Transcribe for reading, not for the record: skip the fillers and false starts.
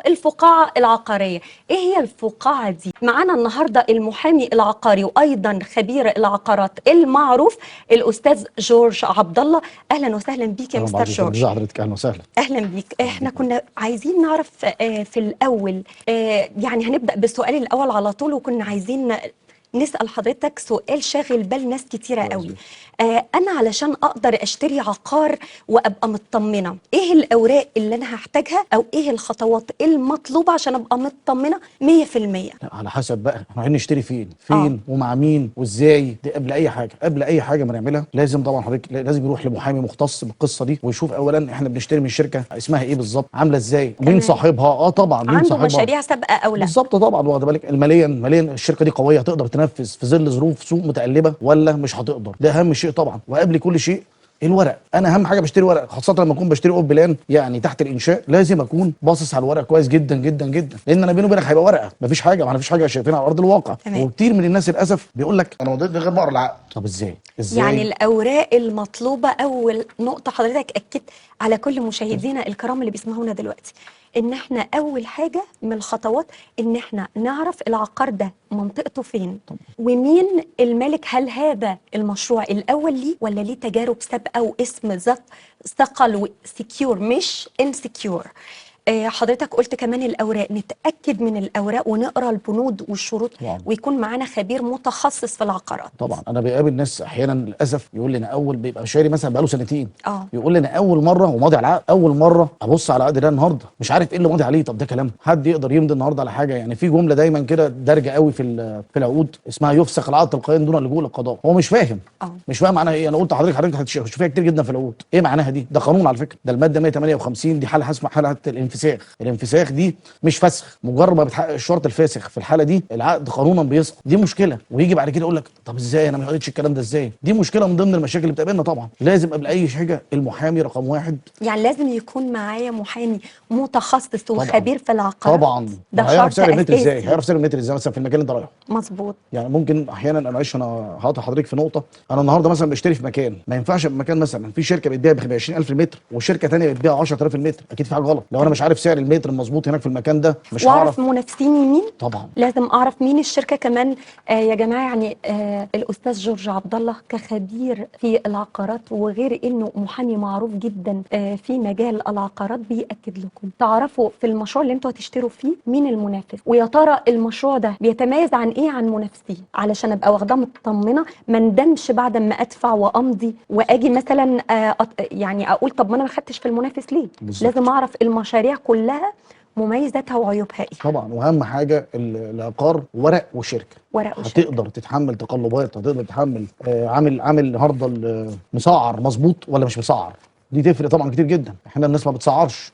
الفقاعة العقارية. ايه هي الفقاعة دي؟ معانا النهاردة المحامي العقاري وايضا خبير العقارات المعروف الاستاذ جورج عبد الله. اهلا وسهلا بيك يا اهلا مستر بحضرتك، جورج. ازي حضرتك؟ اهلا وسهلا. اهلا بيك. اهلا احنا بيك. كنا عايزين نعرف في الاول، يعني هنبدأ بالسؤال الاول على طول، وكنا عايزين نسأل حضرتك سؤال شاغل بال ناس كتيرة كويس قوي. جدا. أنا علشان أقدر أشتري عقار وأبقى مطمنة، إيه الأوراق اللي أنا هحتاجها أو إيه الخطوات المطلوبة عشان أبقى مطمنة 100%؟ لا، على حسب بقى احنا عايزين نشتري فين آه. ومع مين وازاي. دي قبل اي حاجه، قبل اي حاجه ما نعملها لازم طبعا حضرتك لازم يروح لمحامي مختص بالقصه دي ويشوف اولا احنا بنشتري من الشركه اسمها ايه بالظبط، عامله ازاي، مين تمام. صاحبها. طبعا مين عنده صاحبها مشاريع سابقة أو لأ؟ بالظبط. طبعا واخد بالك ماليا الشركه دي قويه تقدر تنفذ في ظل ظروف سوق متقلبه ولا مش هتقدر. ده اهم شيء طبعا. وقبل كل شيء الورق. انا اهم حاجه بشتري ورق، خاصه لما اكون بشتري اوب بلان يعني تحت الانشاء. لازم اكون باصص على الورق كويس جدا جدا جدا، لان انا بيني وبينك هيبقى ورقه مفيش حاجه، ما فيش حاجه شايفينها على ارض الواقع. تمام. وكتير من الناس للاسف بيقول لك انا مضيت من غير ما اقرا العقد. طب ازاي يعني الأوراق المطلوبة، أول نقطة حضرتك أكدت على كل مشاهدينا الكرام اللي بيسمعونا دلوقتي، إن إحنا أول حاجة من الخطوات إن إحنا نعرف العقار ده منطقته فين ومين المالك. هل هذا المشروع الأول ليه ولا ليه تجارب سابقة واسم ذات ثقل سكيور مش انسكيور؟ حضرتك قلت كمان الأوراق، نتأكد من الأوراق ونقرأ البنود والشروط طبعا. ويكون معانا خبير متخصص في العقارات. طبعا انا بقابل ناس احيانا للاسف يقول لي انا اول بيبقى شاري مثلا بقاله سنتين، اه يقول لي انا اول مره وماضي على العقد، اول مره ابص على العقد ده النهارده مش عارف ايه اللي ماضي عليه. طب ده كلام حد يقدر يمضي النهارده على حاجه؟ يعني في جمله دايما كده دارجه قوي في العقود اسمها يفسخ العقد تلقائيا دون اللجوء للقضاء. هو مش فاهم. مش فاهم معناها ايه. انا قلت لحضرتك هتشوفيها كتير جدا في العقود. ايه معناها دي؟ ده قانون على فكره، ده الماده 158 دي حاله اسمها حاله الانفساخ. الانفساخ دي مش فسخ، مجرد ما بتحقق الشرط الفاسخ في الحاله دي العقد قانونا بيسقط. دي مشكله. ويجي بعد كده يقول لك طب ازاي انا ما قريتش الكلام ده ازاي؟ دي مشكله من ضمن المشاكل اللي بتقابلنا. طبعا لازم قبل اي حاجه المحامي رقم واحد. يعني لازم يكون معايا محامي متخصص وخبير في العقارات. طبعا ده هيعرف شرط سعر المتر ازاي؟ اساسي. هيعرف سعر المتر ازاي مثلا في المكان اللي انت رايحه؟ مظبوط. يعني ممكن احيانا معلش انا هقطع حضرتك في نقطه. انا النهارده مثلا بشتري في مكان ما ينفعش مكان مثلا في شركه بتبيع ب 20,000 المتر وشركه ثانيه بتبيع 10,000 المتر. اكيد في حاجه غلط. لو انا مش عارف سعر المتر المظبوط هناك في المكان ده مش واعرف هعرف. منافسيني مين. طبعا لازم اعرف مين الشركه كمان. يا جماعه، يعني الاستاذ جورج عبد الله كخبير في العقارات وغير انه محامي معروف جدا في مجال العقارات بيأكد لكم تعرفوا في المشروع اللي انتوا هتشتروا فيه مين المنافس، ويا ترى المشروع ده بيتميز عن ايه عن منافسيه، علشان ابقى واخداه مطمنه ما ندمش بعد ما ادفع وامضي واجي مثلا يعني اقول طب ما انا ما خدتش في المنافس ليه. بالظبط. لازم اعرف المشاريع كلها مميزاتها وعيوبها ايه. طبعا واهم حاجه العقار ورق وشركه. ورق وشركه. هتقدر تتحمل تقلبات، هتقدر تتحمل عامل النهارده مسعر مظبوط ولا مش مسعر. دي تفرق طبعا كتير جدا. احنا الناس ما بتسعرش.